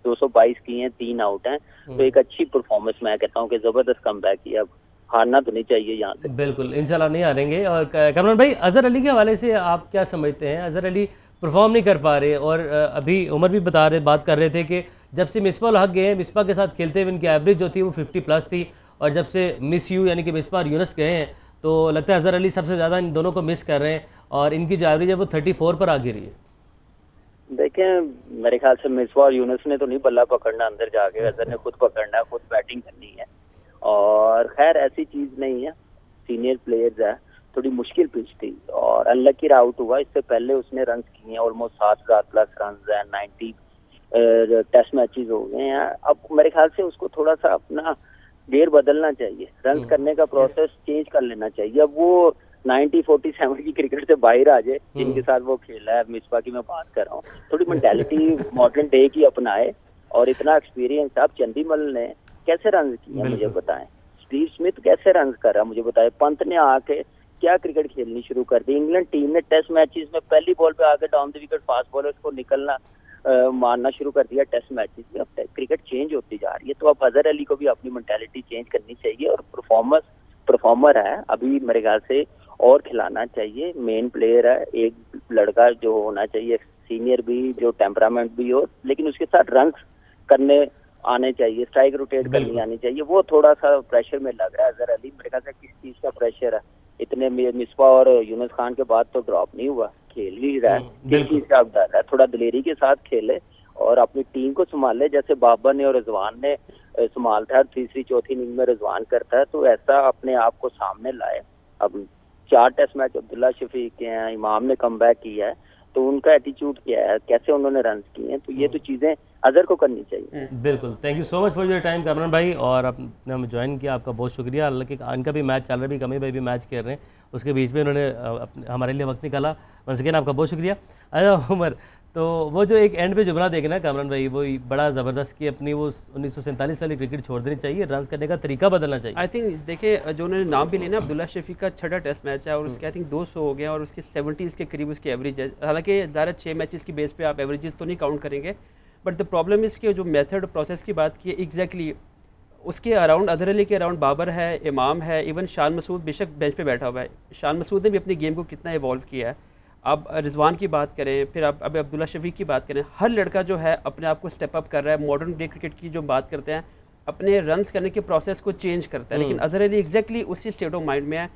S4: 222 किए हैं, 3 आउट हैं। तो एक अच्छी परफॉर्मेंस मैं कहता हूँ कि जबरदस्त कमबैक किया। अब हारना तो नहीं चाहिए यहाँ से,
S1: बिल्कुल इंशाल्लाह नहीं हारेंगे। और कमरान भाई, अजहर अली के हवाले से आप क्या समझते हैं? अजहर अली परफॉर्म नहीं कर पा रहे, और अभी उमर भी बात कर रहे थे कि जब से मिसबा उल हक गए हैं, मिसबा के साथ खेलते हुए इनकी एवरेज जो थी वो 50+ थी, और जब से मिस यू यानी कि मिसबा और यूनुस गए हैं तो लगता है अजहर अली सबसे ज़्यादा इन दोनों को मिस कर रहे हैं, और इनकी जो एवरेज है वो 34 पर आ गिरी है।
S4: देखें, मेरे ख्याल से मिसबा और यूनुस ने तो नहीं बल्ला पकड़ना अंदर जाके, अजहर ने खुद पकड़ना है, खुद बैटिंग करनी है। और खैर ऐसी चीज नहीं है, सीनियर प्लेयर्स है, थोड़ी मुश्किल पिच थी और अनलकी आउट हुआ। इससे पहले उसने रन किए हैं, ऑलमोस्ट 7,000+ रन है, 90 टेस्ट मैचेस हो गए हैं। अब मेरे ख्याल से उसको थोड़ा सा अपना गेयर बदलना चाहिए, रन करने का प्रोसेस चेंज कर लेना चाहिए। अब वो 90-47 की क्रिकेट से बाहर आ जाए जिनके साथ वो खेला है, मिसबा की मैं बात कर रहा हूँ, थोड़ी मेंटालिटी मॉडर्न डे की अपनाए। और इतना एक्सपीरियंस, आप चंदीमल ने कैसे रन किए मुझे बताएं, स्टीव स्मिथ कैसे रन कर रहा मुझे बताएं, पंत ने आके क्या क्रिकेट खेलनी शुरू कर दी। इंग्लैंड टीम ने टेस्ट मैचेस में पहली बॉल पे आके down the wicket fast bowlers को निकलना मारना शुरू कर दिया टेस्ट मैचेस में। अब क्रिकेट चेंज होती जा रही है, तो अब अजहर अली को भी अपनी मेंटालिटी चेंज करनी चाहिए। और परफॉर्मर है, अभी मेरे ख्याल से और खिलाना चाहिए, मेन प्लेयर है, एक लड़का जो होना चाहिए सीनियर भी, जो टेम्परामेंट भी हो, लेकिन उसके साथ रन करने आने चाहिए, स्ट्राइक रोटेट करनी आनी चाहिए। वो थोड़ा सा प्रेशर में लग रहा है अजहर अली। मेरे ख्याल से किस चीज का प्रेशर है, इतने मिसबा और यूनुस खान के बाद तो ड्रॉप नहीं हुआ, खेल ही रहा है, किस चीज का डर है, थोड़ा दिलेरी के साथ खेले और अपनी टीम को संभाले, जैसे बाबर ने और रिजवान ने संभालता है, तीसरी चौथी इनिंग में रिजवान करता है, तो ऐसा अपने आप को सामने लाए। अब 4 टेस्ट मैच अब्दुल्ला शफीक के हैं, इमाम ने कमबैक किया है, तो उनका एटीट्यूड क्या है, कैसे उन्होंने रन किए हैं, तो ये तो चीज़ें अजहर को करनी चाहिए।
S1: बिल्कुल, thank you so much for your time Kamran भाई, और आपने हमें ज्वाइन किया, आपका बहुत शुक्रिया। हालांकि इनका भी मैच चल रहा है, भी कमी भाई भी मैच खेल रहे हैं, उसके बीच में उन्होंने हमारे लिए वक्त निकाला, वंस अगेन आपका बहुत शुक्रिया। अच्छा उमर, तो वो जो एक एंड पे जुमला देखना कामरान भाई, वो बड़ा ज़बरदस्त कि अपनी वो 1947 वाली क्रिकेट छोड़ देनी चाहिए, रन करने का तरीका बदलना चाहिए।
S2: आई थिंक देखिए, जो उन्होंने नाम भी लेना, अब्दुल्ला शफीक का 6ठा टेस्ट मैच है और उसके आई थिंक 200 हो गया और उसके 70s के करीब उसकी एवरेज है। हालांकि ज़्यादा 6 मैचेस की बेस पे आप एवरेजेस तो नहीं काउंट करेंगे, बट द प्रॉब्लम इसके जो मेथड प्रोसेस की बात की है, एग्जैक्टली उसके अराउंड अजहर अली के अराउंड बाबर है, इमाम है, इवन शान मसूद बेशक बेंच पे बैठा हुआ है, शान मसूद ने भी अपनी गेम को कितना इवॉल्व किया है। आप रिजवान की बात करें, फिर आप अभी अब्दुल्ला शफीक की बात करें, हर लड़का जो है अपने आप को स्टेप अप कर रहा है। मॉडर्न डे क्रिकेट की जो बात करते हैं, अपने रन्स करने के प्रोसेस को चेंज करता है, लेकिन अजहर अली एग्जैक्टली उसी स्टेट ऑफ माइंड में है।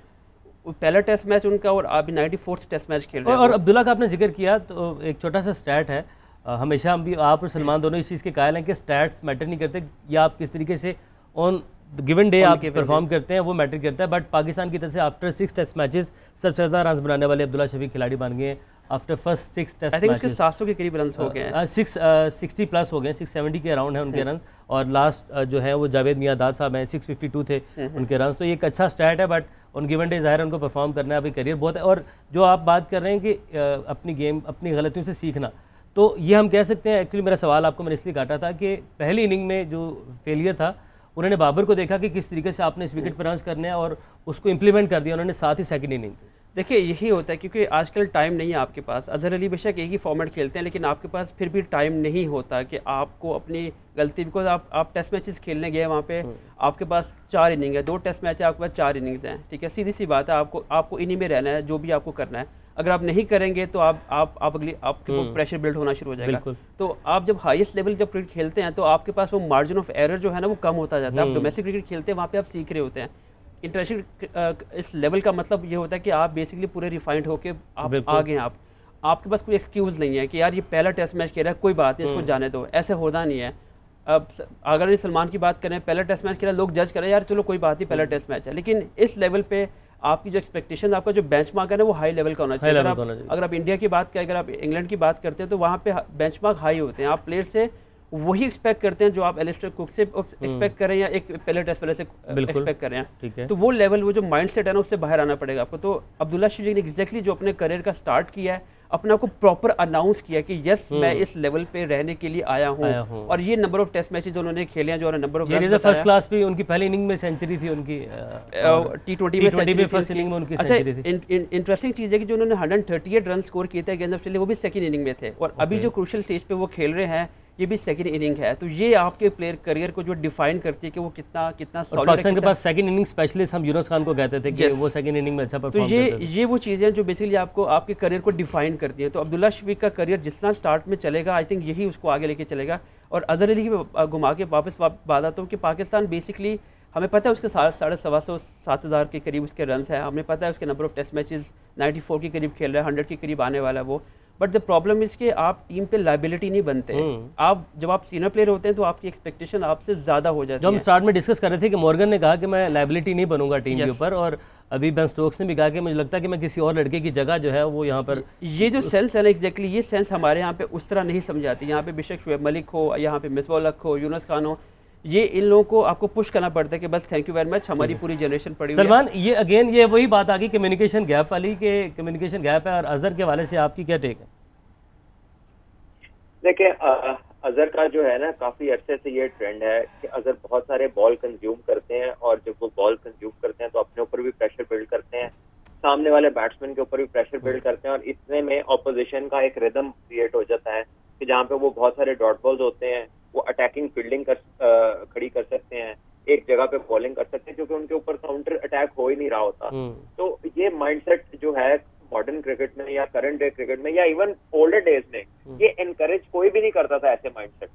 S2: पहला टेस्ट मैच उनका और अभी 94th टेस्ट मैच खेल रहे हैं।
S1: और अब्दुल्ला का आपने जिक्र किया, तो एक छोटा सा स्टैट है, हमेशा हम भी, आप और सलमान दोनों इस चीज़ के कायल हैं कि स्टैट्स मैटर नहीं करते, या आप किस तरीके से ऑन गिवन डे आप
S2: given
S1: परफॉर्म करते हैं वो मैटर करता है। बट पाकिस्तान की तरफ से आफ्टर 6 टेस्ट मैचेस सबसे ज़्यादा रन बनाने वाले अब्दुल्ला शफीक खिलाड़ी बन गए after first 6 test
S2: I think उसके
S1: मैचेस।
S2: 700 के करीब रन हो गए हैं।
S1: 60 प्लस हो गए, 670 के अराउंड है उनके रन। और लास्ट जो है वो जावेद मियादाद साहब हैं, 652 थे उनके रन। तो ये एक अच्छा स्टैट है, बट उन गिवन डे ज़ाहिर उनको परफॉर्म करना है, अभी करियर बहुत है। और जो आप बात कर रहे हैं कि अपनी गेम अपनी गलतियों से सीखना, तो ये हम कह सकते हैं। एक्चुअली मेरा सवाल आपको मैंने इसलिए काटा था कि पहली इनिंग में जो फेलियर था, उन्होंने बाबर को देखा कि किस तरीके से आपने इस विकेट पर रन करने हैं और उसको इम्प्लीमेंट कर दिया उन्होंने साथ ही सेकंड इनिंग।
S2: देखिए यही होता है क्योंकि आजकल टाइम नहीं है आपके पास। अजहर अली बेशक एक ही फॉर्मेट खेलते हैं, लेकिन आपके पास फिर भी टाइम नहीं होता कि आपको अपनी गलती, बिकॉज आप टेस्ट मैचेस खेलने गए वहाँ पे, आपके पास 4 इनिंग है, 2 टेस्ट मैच है, आपके पास 4 इनिंग्स हैं, ठीक है, सीधी सी बात है। आपको इन्हीं में रहना है, जो भी आपको करना है। अगर आप नहीं करेंगे तो आपके ऊपर प्रेशर बिल्ड होना शुरू हो जाएगा। तो आप जब हाईएस्ट लेवल जब क्रिकेट खेलते हैं तो आपके पास वो मार्जिन ऑफ एरर जो है ना वो कम होता जाता है। आप डोमेस्टिक क्रिकेट खेलते हैं, वहाँ पे आप सीख रहे होते हैं। इंटरनेशनल इस लेवल का मतलब ये होता है कि आप बेसिकली पूरे रिफाइंड होके आप आ गए हैं। आपके पास कोई एक्सक्यूज़ नहीं है कि यार ये पहला टेस्ट मैच खेला है, कोई बात नहीं, इसको जाने दो, ऐसे होना नहीं है। अब अगर सलमान की बात करें, पहला टेस्ट मैच खेला, लोग जज करें यार चलो कोई बात नहीं, पहला टेस्ट मैच है, लेकिन इस लेवल पे आपकी जो एक्सपेक्टेशन, आपका जो बेंचमार्क है ना वो हाई लेवल का होना चाहिए। अगर आप इंडिया की बात करें, अगर आप इंग्लैंड की बात करते हैं तो वहाँ पे बेंचमार्क हाई होते हैं। आप प्लेयर से वही एक्सपेक्ट करते हैं जो आप एलिस्टर कुक से एक्सपेक्ट करें या एक पहले टेस्ट वाले से एक्सपेक्ट कर रहे हैं। तो वो लेवल, वो जो माइंडसेट है ना, उससे बाहर आना पड़ेगा आपको। तो अब्दुल्ला शफीक ने एग्जैक्टली जो अपने करियर का स्टार्ट किया है, अपने आप को प्रॉपर अनाउंस किया कि यस मैं इस लेवल पे रहने के लिए आया हूँ। और ये नंबर ऑफ टेस्ट मैचेस उन्होंने खेले हैं, जो नंबर ऑफ
S1: फर्स्ट क्लास भी उनकी पहली इनिंग में सेंचुरी थी उनकी,
S2: T20
S1: में फर्स्ट इनिंग में उनकी सेंचुरी थी।
S2: इंटरेस्टिंग चीज़ है कि जो उन्होंने 138 रन स्कोर किए थे अगेंस्ट ऑस्ट्रेलिया, वो भी सेकंड इनिंग में थे। और अभी जो क्रूशियल स्टेज पे वो खेल रहे हैं, ये भी सेकंड इनिंग है। तो ये आपके प्लेयर करियर को जो डिफाइन करती है कि वो कितना सॉलिड है।
S1: पाकिस्तान के पास सेकंड इनिंग स्पेशलिस्ट हम यूनुस खान को कहते थे कि वो सेकंड इनिंग में अच्छा परफॉर्म करते थे।
S2: ये वो चीज़ें जो बेसिकली आपको आपके करियर को डिफाइन करती हैं। तो अब्दुल्ला शफीक का करियर जिस तरह स्टार्ट में चलेगा, आई थिंक यही उसको आगे लेके चलेगा। और अजहर अली की घुमा के वापस बात आता हूँ कि पाकिस्तान बेसिकली, हमें पता है उसके 7,500-7,000 के करीब उसके रन हैं, हमें पता है उसके नंबर ऑफ टेस्ट मैचेस 94 के करीब खेल रहा है, 100 के करीब आने वाला है वो। बट द प्रॉब्लम इज कि आप टीम पे लाइबिलिटी नहीं बनते। जब आप सीनियर प्लेयर होते हैं तो आपकी एक्सपेक्टेशन आपसे ज़्यादा हो जाती है।
S1: जो हम स्टार्ट में डिस्कस कर रहे थे कि मॉर्गन ने कहा कि मैं लाइबिलिटी नहीं बनूंगा टीम के ऊपर, और अभी बेन स्टोक्स ने भी कहा कि मुझे लगता है कि मैं किसी और लड़के की जगह जो है वो यहाँ पर,
S2: ये जो सेंस है ना, एग्जैक्टली ये सेंस हमारे यहाँ पे उस तरह नहीं समझाती। यहाँ पे बेशक शुएब मलिक हो, यहाँ पे मिसबाह उल हक हो, यूनुस खान हो, ये इन लोगों को आपको पुश करना पड़ता है कि बस थैंक यू वेरी मच, हमारी पूरी जनरेशन पड़ी हुई है।
S1: सलमान, ये अगेन ये वही बात आ गई कम्युनिकेशन गैप वाली, के कम्युनिकेशन गैप है। और अजहर के हवाले से आपकी क्या टेक है?
S3: देखिए, अजहर का जो है ना, काफी अरसे से ये ट्रेंड है कि अजहर बहुत सारे बॉल कंज्यूम करते हैं, और जब वो बॉल कंज्यूम करते हैं तो अपने ऊपर भी प्रेशर बिल्ड करते हैं, सामने वाले बैट्समैन के ऊपर भी प्रेशर बिल्ड करते हैं। और इतने में ऑपोजिशन का एक रिदम क्रिएट हो जाता है कि जहाँ पे वो बहुत सारे डॉट बॉल्स होते हैं, वो अटैकिंग फील्डिंग खड़ी कर सकते हैं, एक जगह पे बॉलिंग कर सकते हैं, क्योंकि उनके ऊपर काउंटर अटैक हो ही नहीं रहा होता। तो ये माइंडसेट जो है मॉडर्न क्रिकेट में या करंट डे क्रिकेट में या इवन ओल्डर डेज में, ये एनकरेज कोई भी नहीं करता था ऐसे माइंडसेट।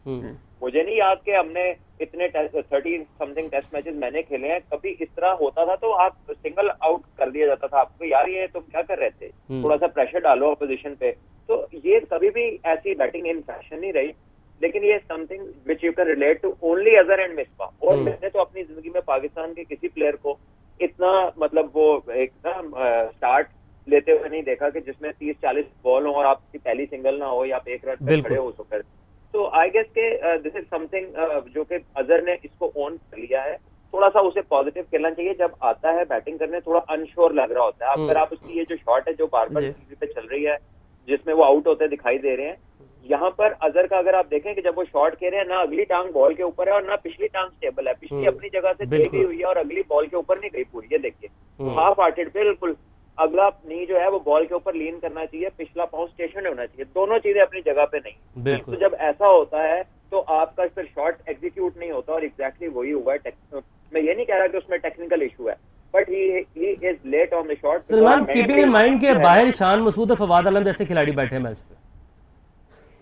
S3: मुझे नहीं याद कि हमने इतने 30 समथिंग टेस्ट मैचेस मैंने खेले हैं, कभी इस तरह होता था तो आप सिंगल आउट कर दिया जाता था आपको, यार ये तुम क्या कर रहे थे, थोड़ा सा प्रेशर डालो अपोजिशन पे। तो ये कभी भी ऐसी बैटिंग इन फैशन नहीं रही, लेकिन ये something which you can relate to only Azhar and Misbah. और मैंने तो अपनी जिंदगी में पाकिस्तान के किसी प्लेयर को इतना, मतलब वो एक ना स्टार्ट लेते हुए नहीं देखा कि जिसमें 30-40 बॉल हो और आपकी पहली सिंगल ना हो या आप एक रन पे खड़े हो सके। तो आई गेस के दिस इज समथिंग जो कि अजहर ने इसको ऑन कर लिया है। थोड़ा सा उसे पॉजिटिव खेलना चाहिए। जब आता है बैटिंग करने थोड़ा अनश्योर लग रहा होता है, अगर आप उसकी ये जो शॉट है जो बार बार टीवी पे चल रही है जिसमें वो आउट होते दिखाई दे रहे हैं, यहाँ पर अजहर का अगर आप देखें कि जब वो शॉट खेल रहे हैं, ना अगली टांग बॉल के ऊपर है और ना पिछली टांग स्टेबल है, पिछली अपनी जगह से चली गई हुई है और अगली बॉल के ऊपर नहीं गई पूरी। ये देखिए हाफ हार्टेड बिल्कुल, अगला नी जो है वो बॉल के ऊपर लीन करना चाहिए, पिछला पांव स्टेशन होना चाहिए, दोनों चीजें अपनी जगह पे नहीं। तो जब ऐसा होता है तो आपका फिर शॉट एग्जीक्यूट नहीं होता, और एग्जैक्टली वही हुआ है। मैं ये नहीं कह रहा कि उसमें टेक्निकल इशू है, but he is late on the shot.
S1: Salman, keeping in mind के बाहर शान मसूद और फवाद आलम जैसे खिलाड़ी बैठे हैं मैच पे।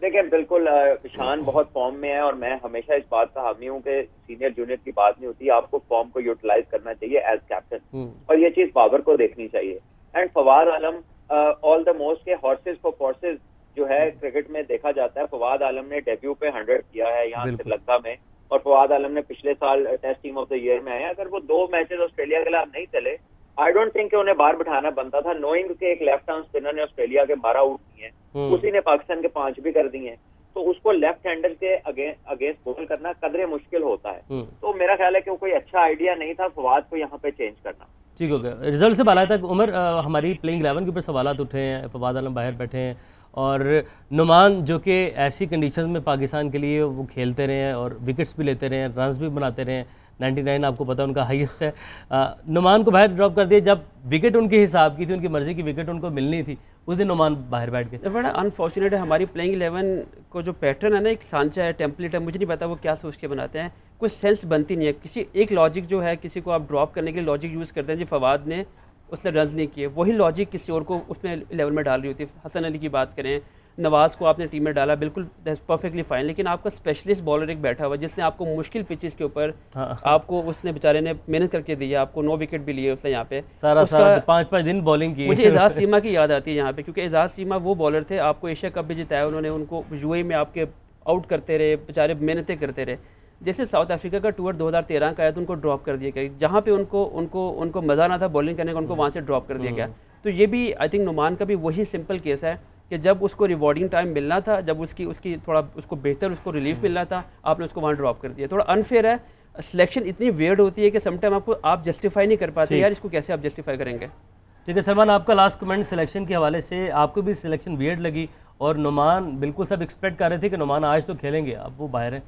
S3: देखिए बिल्कुल शान बहुत फॉर्म में है, और मैं हमेशा इस बात का हामी हूँ कि सीनियर जूनियर की बात नहीं होती, आपको फॉर्म को यूटिलाइज करना चाहिए एज कैप्टन, और ये चीज बाबर को देखनी चाहिए। And Fawad Alam all the most के हॉर्सेस फॉर कोर्सेज जो है क्रिकेट में देखा जाता है। फवाद आलम ने डेब्यू पे 100 किया है यहाँ श्रीलंका में, और फवाद आलम ने पिछले साल test team of the year में आए, अगर वो 2 मैचेस ऑस्ट्रेलिया के खिलाफ नहीं चले, आई डोंट थिंक उन्हें बाहर बिठाना बनता था, नोइंग के एक लेफ्ट आर्म स्पिनर ने ऑस्ट्रेलिया के 12 आउट किए हैं, उसी ने पाकिस्तान के 5 भी कर दिए हैं, तो उसको लेफ्ट हैंडर के अगेंस्ट बॉल करना कदरे मुश्किल होता है। तो मेरा ख्याल है कि वो कोई अच्छा आइडिया नहीं था फवाद को यहाँ पे चेंज करना।
S1: ठीक हो गया। रिजल्ट से बाला तक उमर, हमारी प्लेइंग 11 के ऊपर सवाल उठे हैं, फवाद आलम बाहर बैठे हैं और नुमान जो कि ऐसी कंडीशंस में पाकिस्तान के लिए वो खेलते रहे हैं और विकेट्स भी लेते रहे हैं, रन्स भी बनाते रहे हैं, 99 आपको पता है उनका हाईएस्ट है। नुमान को बाहर ड्रॉप कर दिया, जब विकेट उनके हिसाब की थी, उनकी मर्जी की विकेट उनको मिलनी थी, उस दिन नुमान बाहर बैठ गए।
S2: बड़ा अनफॉर्चुनेट है, हमारी प्लेइंग 11 को जो पैटर्न है ना, एक सांचा है, टेम्पलेट है, मुझे नहीं पता वो क्या सोच के बनाते हैं, कुछ सेंस बनती नहीं है। किसी एक लॉजिक जो है, किसी को आप ड्रॉप करने के लिए लॉजिक यूज़ करते हैं, जो फवाद ने उसने रन नहीं किए, वही लॉजिक किसी और को उसमें 11 में डाल रही होती है। हसन अली की बात करें, नवाज़ को आपने टीम में डाला, बिल्कुल दैट्स परफेक्टली फाइन, लेकिन आपका स्पेशलिस्ट बॉलर एक बैठा हुआ जिसने आपको मुश्किल पिचेस के ऊपर आपको उसने बेचारे ने मेहनत करके दी है, आपको 9 विकेट भी लिए उसने यहाँ पे,
S1: सारा 5-5 दिन बॉलिंग की।
S2: मुझे एजाज चीमा की याद आती है यहाँ पे, क्योंकि एजाज चीमा वो बॉलर थे, आपको एशिया कप भी जिताया उन्होंने, उनको यूएई में आपके आउट करते रहे, बेचारे मेहनतें करते रहे। जैसे साउथ अफ्रीका का टूर 2013 का आया तो उनको ड्रॉप कर दिया गया, जहाँ पे उनको मज़ा ना था बॉलिंग करने का, उनको वहाँ से ड्रॉप कर दिया गया। तो ये भी आई थिंक नुमान का भी वही सिंपल केस है कि जब उसको रिवॉर्डिंग टाइम मिलना था, जब उसकी थोड़ा उसको बेहतर उसको रिलीफ मिलना था, आपने उसको वहाँ ड्रॉप कर दिया। थोड़ा अनफेयर है, सिलेक्शन इतनी वियर्ड होती है कि समटाइम आप जस्टिफाई नहीं कर पाते, यार इसको कैसे आप जस्टिफाई करेंगे।
S1: ठीक है सलमान, आपका लास्ट कमेंट सिलेक्शन के हवाले से, आपको भी सिलेक्शन वियर्ड लगी और नुमान बिल्कुल सब एक्सपेक्ट कर रहे थे कि नुमान आज तो खेलेंगे, अब वो बाहर है।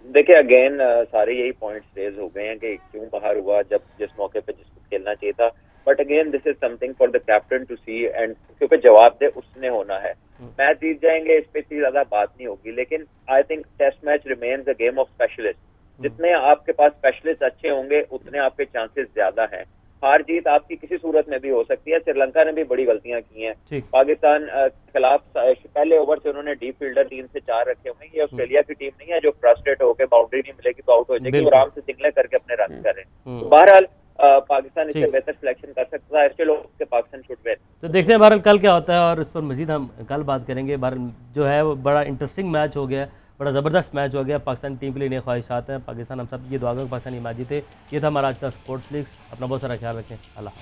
S3: देखिए अगेन सारे यही पॉइंट्स रेज हो गए हैं कि क्यों बाहर हुआ जब जिस मौके पे जिसको खेलना चाहिए था, but again this is something for the captain to see and क्योंकि जवाब दे उसने होना है। मैच जीत जाएंगे इस पे इतनी ज्यादा बात नहीं होगी, लेकिन I think test match remains a game of specialist. जितने आपके पास स्पेशलिस्ट अच्छे होंगे उतने आपके चांसेस ज्यादा हैं। हार जीत आपकी किसी सूरत में भी हो सकती है, श्रीलंका ने भी बड़ी गलतियां की हैं। पाकिस्तान के खिलाफ पहले ओवर से उन्होंने डीप फील्डर 3 से 4 रखे हुए हैं, ये ऑस्ट्रेलिया की टीम नहीं है जो फ्रस्ट्रेट होकर बाउंड्री नहीं मिलेगी तो आउट हो जाएगी, वो आराम से सिंगलें करके अपने रन करें। तो बहरहाल पाकिस्तान इससे बेहतर सिलेक्शन कर सकता है, चलो उसके पाकिस्तान शुड विन।
S1: तो देखते हैं बहरहाल कल क्या होता है और इस पर मजीद हम कल बात करेंगे। बहरहाल जो है वो बड़ा इंटरेस्टिंग मैच हो गया, बड़ा ज़बरदस्त मैच हो गया। पाकिस्तान टीम के लिए नई ख्वाहिशात हैं, पाकिस्तान हम सब ये दुआ करें पाकिस्तानी मैच जीते। ये था हमारा आज का स्पोर्ट्स लीग। अपना बहुत सारा ख्याल रखें। अल्लाह।